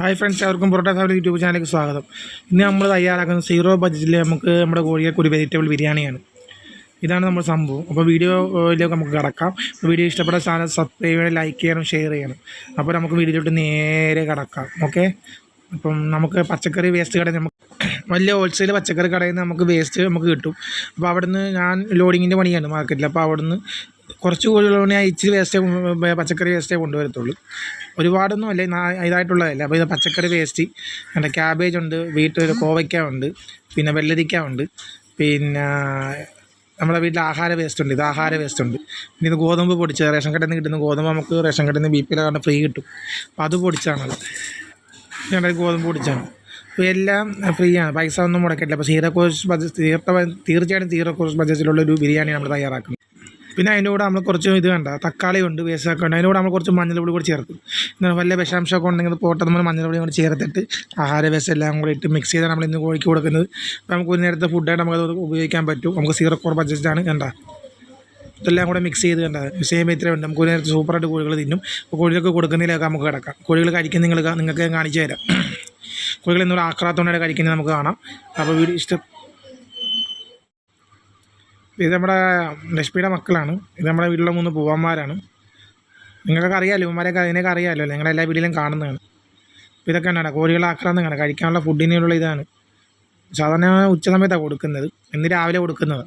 Hi friends, അവർക്കും parotta family YouTube ചാനലിലേക്ക് സ്വാഗതം. ഇന്ന് നമ്മൾ തയ്യാറാക്കുന്നത് സീറോ ബഡ്ജറ്റിൽ നമുക്ക് നമ്മുടെ കോഴിയൊക്കെ ഒരു വെജിറ്റബിൾ ബിരിയാണിയാണ്. ഇതാണ് നമ്മുടെ സംഭവം. അപ്പോൾ വീഡിയോയിലേക്ക് നമുക്ക് കിടക്കാം. വീഡിയോ ഇഷ്ടപ്പെട്ട ചാനൽ സബ്സ്ക്രൈബ് ചെയ്യണം, ലൈക്ക് ചെയ്യണം, ഷെയർ ചെയ്യണം. അപ്പോൾ നമുക്ക് വീഡിയോയിലോട്ട് നേരെ കിടക്കാം. ഓക്കെ. അപ്പം നമുക്ക് പച്ചക്കറി വേസ്റ്റ് കടയിൽ നമുക്ക് വലിയ ഹോൾസെയിൽ പച്ചക്കറി കടയിൽ നിന്ന് നമുക്ക് വേസ്റ്റ് നമുക്ക് കിട്ടും. അപ്പോൾ അവിടുന്ന് ഞാൻ ലോഡിങ്ങിൻ്റെ പണിയാണ് മാർക്കറ്റിൽ. അപ്പോൾ അവിടുന്ന് കുറച്ച് കോഴികളോട് ഞാൻ ഇച്ചിരി വേസ്റ്റേ പച്ചക്കറി വേസ്റ്റേ കൊണ്ടുവരത്തുള്ളൂ. ഒരുപാടൊന്നും അല്ലേ, ഇതായിട്ടുള്ളതല്ല. അപ്പോൾ ഇത് പച്ചക്കറി വേസ്റ്റ് എൻ്റെ ക്യാബേജ് ഉണ്ട്, വീട്ടിൽ കോവയ്ക്ക ഉണ്ട്, പിന്നെ വെള്ളരിക്ക ഉണ്ട്, പിന്നെ നമ്മുടെ വീട്ടിൽ ആഹാര വേസ്റ്റ് ഉണ്ട്. ഇത് ആഹാര വേസ്റ്റ് ഉണ്ട്. പിന്നെ ഇത് ഗോതമ്പ് പൊടിച്ച് റേഷൻ കടയിൽ നിന്ന് കിട്ടുന്ന ഗോതമ്പ് നമുക്ക് റേഷൻ കടയിൽ നിന്ന് BP യിലാണ് ഫ്രീ കിട്ടും. അപ്പോൾ അത് പൊടിച്ചാണത്. ഞങ്ങളുടെ ഗോതമ്പ് പൊടിച്ചാണ്. അപ്പോൾ എല്ലാം ഫ്രീ ആണ്, പൈസ ഒന്നും മുടക്കില്ല. അപ്പോൾ തീർച്ചയായിട്ടും സീറോ കോസ്റ്റ് ബഡ്ജറ്റിലുള്ളൊരു ബിരിയാണി നമ്മൾ തയ്യാറാക്കുന്നത്. പിന്നെ അതിൻ്റെ കൂടെ നമ്മൾ കുറച്ച് ഇത് കണ്ട തക്കാളി ഉണ്ട്, വേസ്റ്റൊക്കെ ഉണ്ട്. അതിൻ്റെ കൂടെ നമ്മൾ കുറച്ച് മഞ്ഞൾപ്പൊടി കൂടി ചേർക്കും. വല്ല വിഷാംശമൊക്കെ ഉണ്ടെങ്കിൽ പോട്ടെ, നമ്മൾ മഞ്ഞൾപ്പൊടി കൂടി ചേർത്തിട്ട് ആഹാര വേസ്റ്റ് എല്ലാം കൂടി ഇട്ട് മിക്സ് ചെയ്താണ് നമ്മൾ ഇന്ന് കോഴിക്ക് കൊടുക്കുന്നത്. അപ്പോൾ നമുക്ക് ഒരു നേരത്തെ ഫുഡായിട്ട് നമുക്കത് ഉപയോഗിക്കാൻ പറ്റും. നമുക്ക് സീറോ കോസ്റ്റ് ബഡ്ജറ്റാണ്. കണ്ട ഇതെല്ലാം കൂടെ മിക്സ് ചെയ്ത് കണ്ട സെയിം ഇത്രയും ഉണ്ട്. നമുക്ക് ഒരു നേരത്തെ സൂപ്പറായിട്ട് കോഴികൾ തിന്നും. അപ്പോൾ കോഴികൾക്ക് കൊടുക്കുന്നതിലൊക്കെ നമുക്ക് കിടക്കാം. കോഴികൾ കഴിക്കുന്ന നിങ്ങൾക്ക് കാണിച്ചു തരാം. കോഴികൾ എന്നൊരു ആക്രാത്തോടെ കഴിക്കുന്നത് നമുക്ക് കാണാം. അപ്പോൾ വീഡിയോ ഇത് നമ്മുടെ ലക്ഷ്മിയുടെ മക്കളാണ്. ഇത് നമ്മുടെ വീട്ടിലെ 3 പൂവന്മാരാണ്. നിങ്ങൾക്കൊക്കെ അറിയാമല്ലോ, ഇവന്മാരെയൊക്കെ അതിനൊക്കെ അറിയാമല്ലോ, നിങ്ങളെല്ലാ വീഡിയോയിലും കാണുന്നതാണ്. അപ്പോൾ ഇതൊക്കെ എന്നാണ് കോഴികളെ ആക്രാന്തം കാണാം. കഴിക്കാനുള്ള ഫുഡിനുള്ള ഇതാണ്. സാധാരണ ഉച്ച സമയത്താണ് കൊടുക്കുന്നത്, ഇന്ന് രാവിലെ കൊടുക്കുന്നത്.